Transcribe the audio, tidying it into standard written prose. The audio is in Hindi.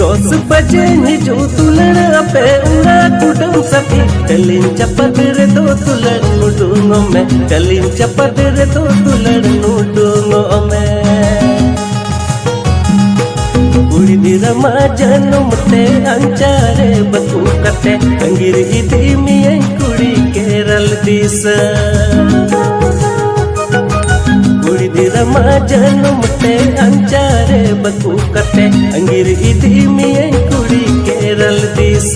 10 बजे हिजू तुलड़ पे उड़ा कुटुम सखी कलिन चपद रे दो तुलड़ नुडुंगो में कलिन चपद रे दो तुलड़ नुडुंगो में कुड़ी दिरमा जन्म ते अंचारे बतू कते अंगिर इदी मिये कुड़ी केरल दिस कुड़ी दिरमा जन्म ते अंचारे बतू कते अंगिर इदी मिये कुड़ी केरल दिस।